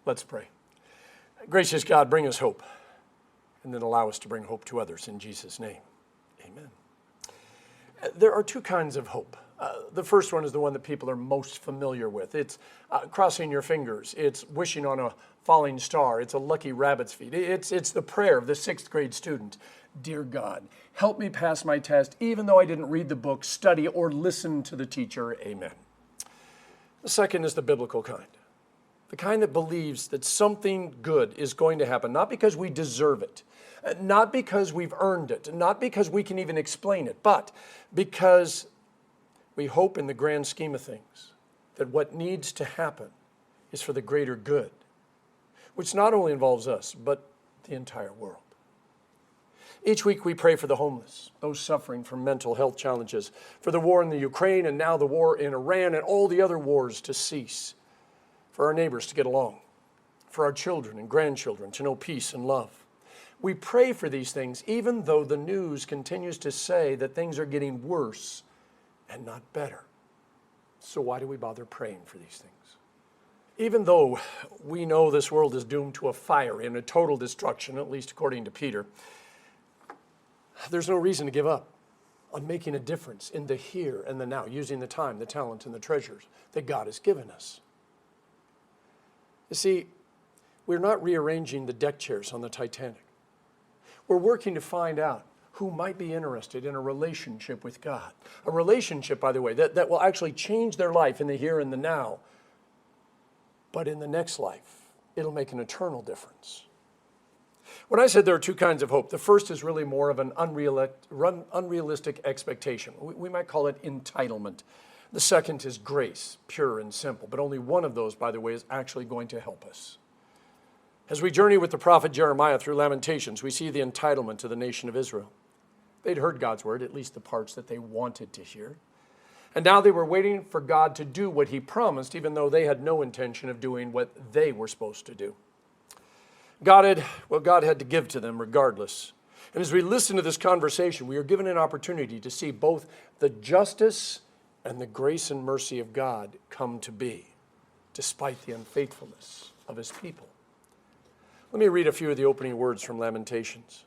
Let's pray. Gracious God, bring us hope, and then allow us to bring hope to others in Jesus' name. Amen. There are two kinds of hope. The first one is the one that people are most familiar with. It's crossing your fingers. It's wishing on a falling star. It's a lucky rabbit's feet. It's the prayer of the 6th grade student. Dear God, help me pass my test, even though I didn't read the book, study, or listen to the teacher. Amen. The second is the biblical kind. The kind that believes that something good is going to happen, not because we deserve it, not because we've earned it, not because we can even explain it, but because we hope in the grand scheme of things that what needs to happen is for the greater good, which not only involves us, but the entire world. Each week we pray for the homeless, those suffering from mental health challenges, for the war in the Ukraine and now the war in Iran and all the other wars to cease, for our neighbors to get along, for our children and grandchildren to know peace and love. We pray for these things even though the news continues to say that things are getting worse and not better. So why do we bother praying for these things? Even though we know this world is doomed to a fire and a total destruction, at least according to Peter, there's no reason to give up on making a difference in the here and the now, using the time, the talent, and the treasures that God has given us. You see, we're not rearranging the deck chairs on the Titanic. We're working to find out who might be interested in a relationship with God. A relationship, by the way, that will actually change their life in the here and the now. But in the next life, it'll make an eternal difference. When I said there are two kinds of hope, the first is really more of an unrealistic expectation. We might call it entitlement. The second is grace, pure and simple. But only one of those, by the way, is actually going to help us. As we journey with the prophet Jeremiah through Lamentations, we see the entitlement of the nation of Israel. They'd heard God's word, at least the parts that they wanted to hear. And now they were waiting for God to do what he promised, even though they had no intention of doing what they were supposed to do. God had to give to them regardless. And as we listen to this conversation, we are given an opportunity to see both the justice and the grace and mercy of God come to be, despite the unfaithfulness of his people. Let me read a few of the opening words from Lamentations.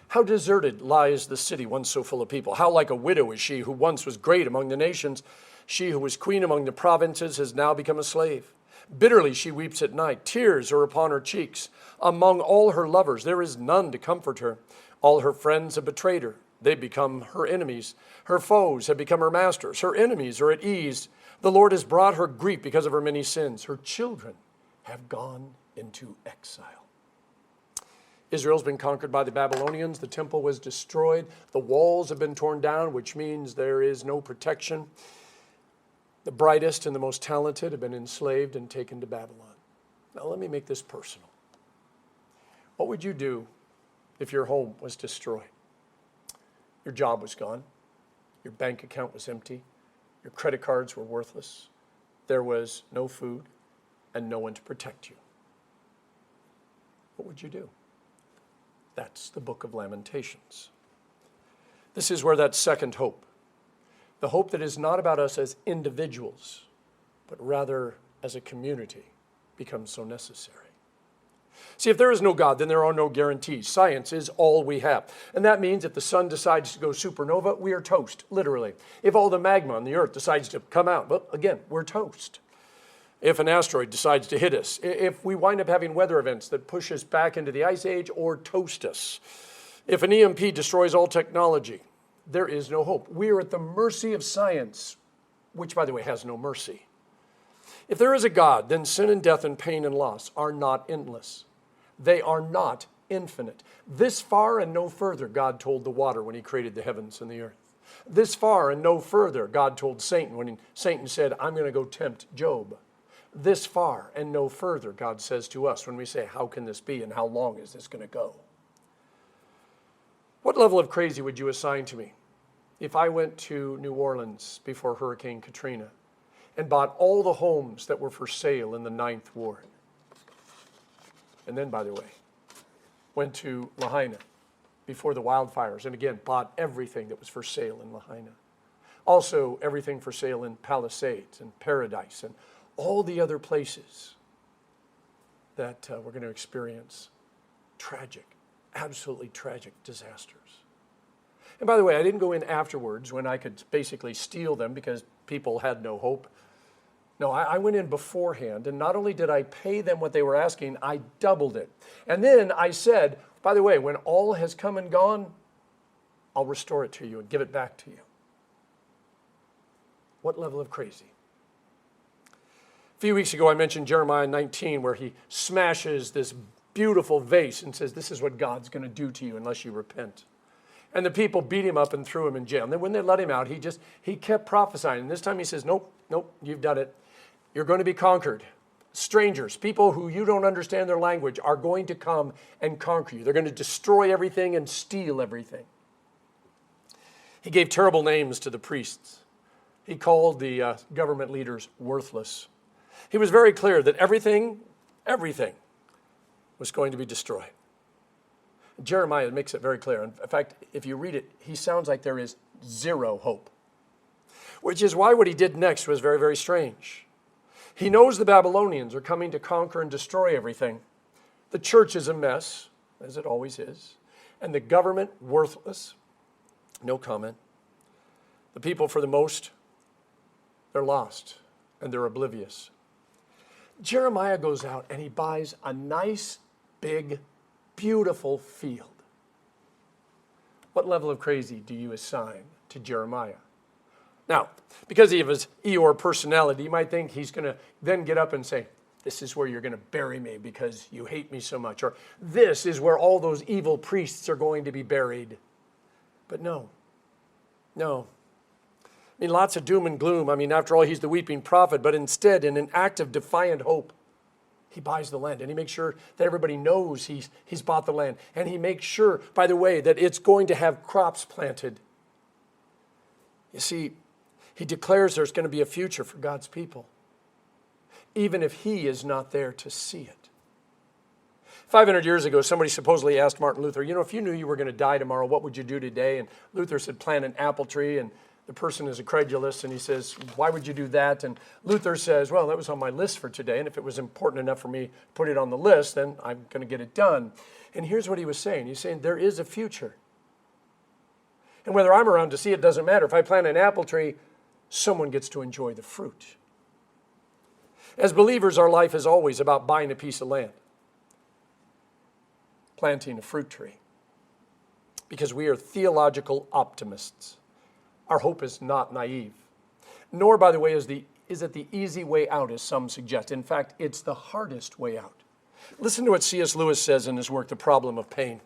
How deserted lies the city once so full of people. How like a widow is she who once was great among the nations. She who was queen among the provinces has now become a slave. Bitterly she weeps at night. Tears are upon her cheeks. Among all her lovers there is none to comfort her. All her friends have betrayed her. They become her enemies. Her foes have become her masters. Her enemies are at ease. The Lord has brought her grief because of her many sins. Her children have gone into exile. Israel's been conquered by the Babylonians. The temple was destroyed. The walls have been torn down, which means there is no protection. The brightest and the most talented have been enslaved and taken to Babylon. Now let me make this personal. What would you do if your home was destroyed? Your job was gone. Your bank account was empty. Your credit cards were worthless. There was no food and no one to protect you. What would you do? That's the book of Lamentations. This is where that second hope, the hope that is not about us as individuals, but rather as a community, becomes so necessary. See, if there is no God, then there are no guarantees. Science is all we have. And that means if the sun decides to go supernova, we are toast, literally. If all the magma on the earth decides to come out, well, again, we're toast. If an asteroid decides to hit us, if we wind up having weather events that push us back into the ice age or toast us, if an EMP destroys all technology, there is no hope. We are at the mercy of science, which, by the way, has no mercy. If there is a God, then sin and death and pain and loss are not endless. They are not infinite. This far and no further, God told the water when he created the heavens and the earth. This far and no further, God told Satan when Satan said, I'm going to go tempt Job. This far and no further, God says to us when we say, how can this be and how long is this going to go? What level of crazy would you assign to me if I went to New Orleans before Hurricane Katrina and bought all the homes that were for sale in the 9th Ward? And then, by the way, went to Lahaina before the wildfires and again bought everything that was for sale in Lahaina. Also, everything for sale in Palisades and Paradise and all the other places. that we're going to experience tragic, absolutely tragic disasters. And by the way, I didn't go in afterwards when I could basically steal them because people had no hope. No, I went in beforehand, and not only did I pay them what they were asking, I doubled it. And then I said, by the way, when all has come and gone, I'll restore it to you and give it back to you. What level of crazy? A few weeks ago, I mentioned Jeremiah 19, where he smashes this beautiful vase and says, this is what God's going to do to you unless you repent. And the people beat him up and threw him in jail. And then when they let him out, he kept prophesying. And this time he says, nope, you've done it. You're going to be conquered. Strangers, people who you don't understand their language, are going to come and conquer you. They're going to destroy everything and steal everything. He gave terrible names to the priests. He called the government leaders worthless. He was very clear that everything was going to be destroyed. Jeremiah makes it very clear. In fact, if you read it, he sounds like there is zero hope, which is why what he did next was very, very strange. He knows the Babylonians are coming to conquer and destroy everything. The church is a mess, as it always is, and the government worthless. No comment. The people, for the most, they're lost and they're oblivious. Jeremiah goes out and he buys a nice, big, beautiful field. What level of crazy do you assign to Jeremiah? Now, because of his Eeyore personality, you might think he's going to then get up and say, this is where you're going to bury me because you hate me so much. Or this is where all those evil priests are going to be buried. But no. I mean, lots of doom and gloom. I mean, after all, he's the weeping prophet. But instead, in an act of defiant hope, he buys the land. And he makes sure that everybody knows he's bought the land. And he makes sure, by the way, that it's going to have crops planted. You see, he declares there's going to be a future for God's people, even if he is not there to see it. 500 years ago, somebody supposedly asked Martin Luther, if you knew you were going to die tomorrow, what would you do today? And Luther said, plant an apple tree. And the person is incredulous, and he says, why would you do that? And Luther says, well, that was on my list for today, and if it was important enough for me to put it on the list, then I'm going to get it done. And here's what he was saying. He's saying, there is a future. And whether I'm around to see it doesn't matter. If I plant an apple tree, someone gets to enjoy the fruit. As believers, our life is always about buying a piece of land, planting a fruit tree, because we are theological optimists. Our hope is not naive, nor, by the way, is it the easy way out, as some suggest. In fact, it's the hardest way out. Listen to what C.S. Lewis says in his work, The Problem of Pain.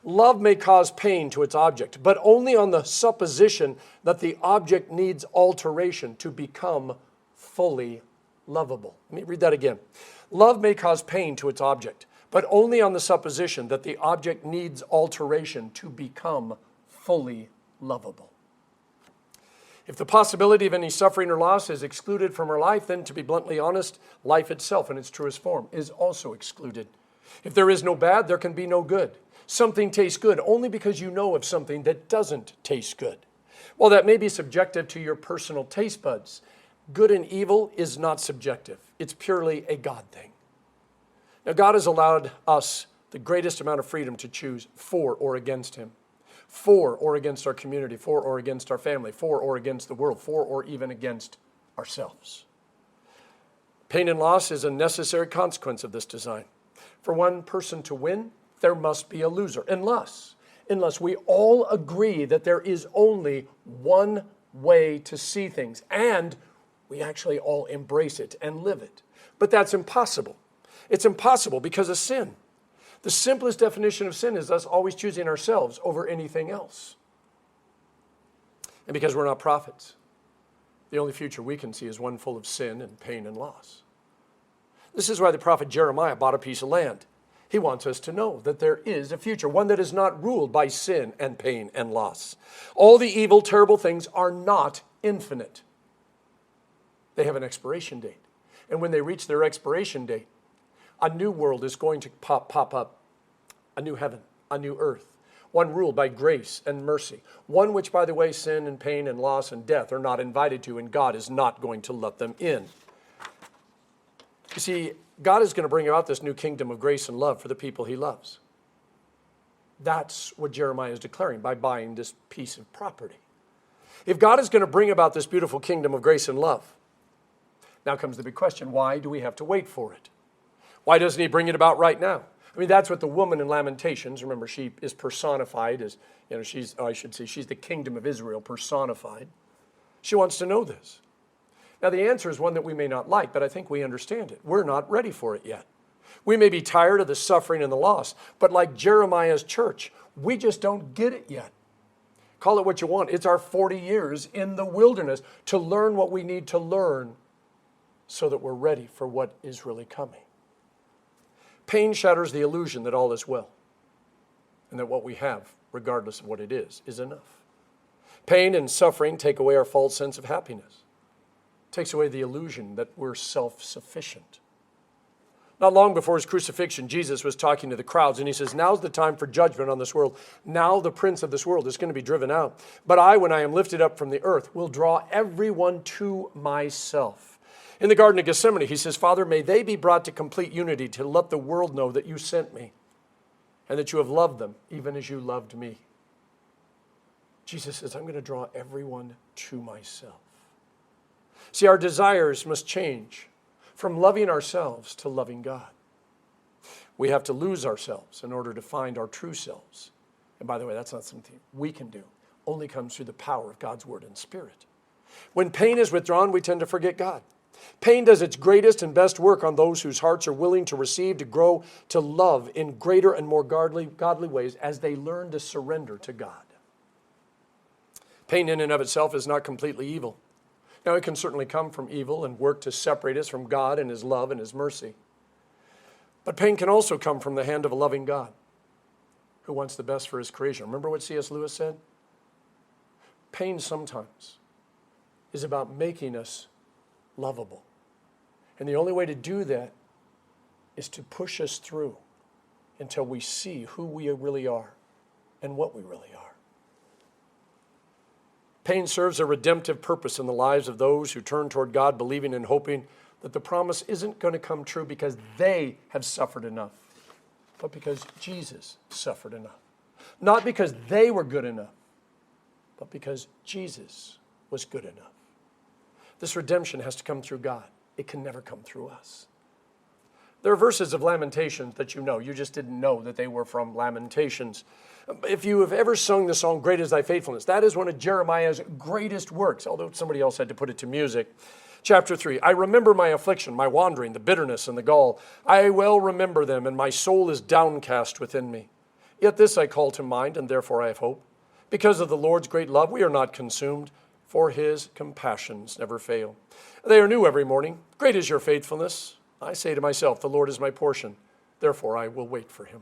Love may cause pain to its object, but only on the supposition that the object needs alteration to become fully lovable. Let me read that again. Love may cause pain to its object, but only on the supposition that the object needs alteration to become fully lovable. If the possibility of any suffering or loss is excluded from our life, then, to be bluntly honest, life itself in its truest form is also excluded. If there is no bad, there can be no good. Something tastes good only because you know of something that doesn't taste good. While that may be subjective to your personal taste buds, good and evil is not subjective. It's purely a God thing. Now, God has allowed us the greatest amount of freedom to choose for or against him, for or against our community, for or against our family, for or against the world, for or even against ourselves. Pain and loss is a necessary consequence of this design. For one person to win, there must be a loser, unless we all agree that there is only one way to see things, and we actually all embrace it and live it. But that's impossible. It's impossible because of sin. The simplest definition of sin is us always choosing ourselves over anything else. And because we're not prophets, the only future we can see is one full of sin and pain and loss. This is why the prophet Jeremiah bought a piece of land. He wants us to know that there is a future, one that is not ruled by sin and pain and loss. All the evil, terrible things are not infinite. They have an expiration date. And when they reach their expiration date, a new world is going to pop up. A new heaven, a new earth, one ruled by grace and mercy. One which, by the way, sin and pain and loss and death are not invited to, and God is not going to let them in. You see, God is going to bring about this new kingdom of grace and love for the people he loves. That's what Jeremiah is declaring by buying this piece of property. If God is going to bring about this beautiful kingdom of grace and love, now comes the big question, why do we have to wait for it? Why doesn't he bring it about right now? I mean, that's what the woman in Lamentations, remember, she is personified as, she's the kingdom of Israel personified. She wants to know this. Now, the answer is one that we may not like, but I think we understand it. We're not ready for it yet. We may be tired of the suffering and the loss, but like Jeremiah's church, we just don't get it yet. Call it what you want. It's our 40 years in the wilderness to learn what we need to learn so that we're ready for what is really coming. Pain shatters the illusion that all is well and that what we have, regardless of what it is enough. Pain and suffering take away our false sense of happiness. Takes away the illusion that we're self-sufficient. Not long before his crucifixion, Jesus was talking to the crowds, and he says, now's the time for judgment on this world. Now the prince of this world is going to be driven out. But I, when I am lifted up from the earth, will draw everyone to myself. In the Garden of Gethsemane, he says, Father, may they be brought to complete unity to let the world know that you sent me and that you have loved them even as you loved me. Jesus says, I'm going to draw everyone to myself. See, our desires must change from loving ourselves to loving God. We have to lose ourselves in order to find our true selves. And by the way, that's not something we can do. Only comes through the power of God's word and spirit. When pain is withdrawn, we tend to forget God. Pain does its greatest and best work on those whose hearts are willing to receive, to grow, to love in greater and more godly ways as they learn to surrender to God. Pain in and of itself is not completely evil. Now, it can certainly come from evil and work to separate us from God and his love and his mercy. But pain can also come from the hand of a loving God who wants the best for his creation. Remember what C.S. Lewis said? Pain sometimes is about making us lovable. And the only way to do that is to push us through until we see who we really are and what we really are. Pain serves a redemptive purpose in the lives of those who turn toward God, believing and hoping that the promise isn't going to come true because they have suffered enough, but because Jesus suffered enough. Not because they were good enough, but because Jesus was good enough. This redemption has to come through God. It can never come through us. There are verses of Lamentations that you know. You just didn't know that they were from Lamentations. If you have ever sung the song, Great is Thy Faithfulness, that is one of Jeremiah's greatest works, although somebody else had to put it to music. Chapter 3, I remember my affliction, my wandering, the bitterness and the gall. I well remember them, and my soul is downcast within me. Yet this I call to mind, and therefore I have hope. Because of the Lord's great love, we are not consumed, for his compassions never fail. They are new every morning. Great is your faithfulness. I say to myself, the Lord is my portion. Therefore, I will wait for him.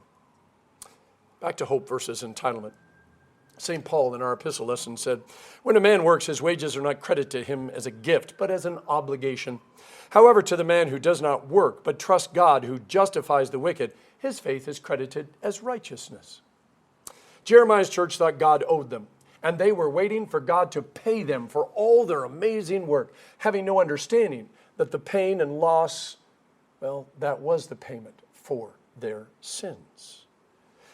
Back to hope versus entitlement. St. Paul in our epistle lesson said, when a man works, his wages are not credited to him as a gift, but as an obligation. However, to the man who does not work, but trusts God who justifies the wicked, his faith is credited as righteousness. Jeremiah's church thought God owed them, and they were waiting for God to pay them for all their amazing work, having no understanding that the pain and loss, well, that was the payment for their sins.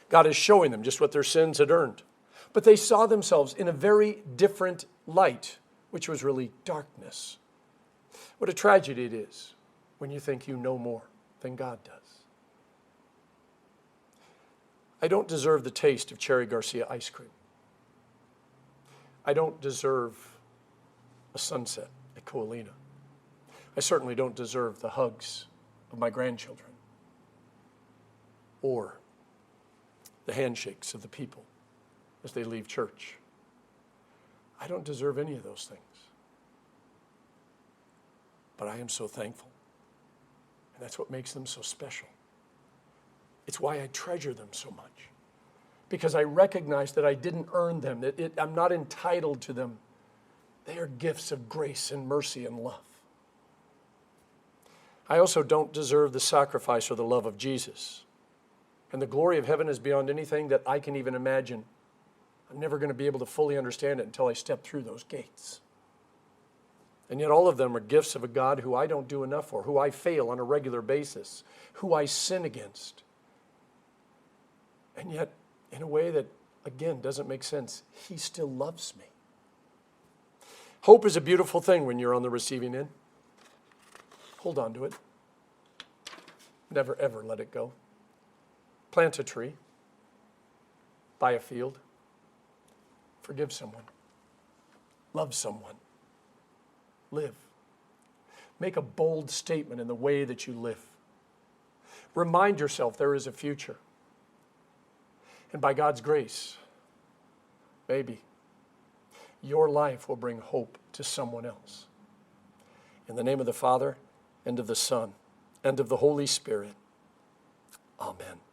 God is showing them just what their sins had earned. But they saw themselves in a very different light, which was really darkness. What a tragedy it is when you think you know more than God does. I don't deserve the taste of Cherry Garcia ice cream. I don't deserve a sunset at Coalina. I certainly don't deserve the hugs of my grandchildren or the handshakes of the people as they leave church. I don't deserve any of those things. But I am so thankful. And that's what makes them so special. It's why I treasure them so much. Because I recognize that I didn't earn them, that I'm not entitled to them. They are gifts of grace and mercy and love. I also don't deserve the sacrifice or the love of Jesus. And the glory of heaven is beyond anything that I can even imagine. I'm never going to be able to fully understand it until I step through those gates. And yet all of them are gifts of a God who I don't do enough for, who I fail on a regular basis, who I sin against. And yet, in a way that, again, doesn't make sense, he still loves me. Hope is a beautiful thing when you're on the receiving end. Hold on to it. Never, ever let it go. Plant a tree. Buy a field. Forgive someone. Love someone. Live. Make a bold statement in the way that you live. Remind yourself there is a future. And by God's grace, maybe your life will bring hope to someone else. In the name of the Father, and of the Son, and of the Holy Spirit. Amen.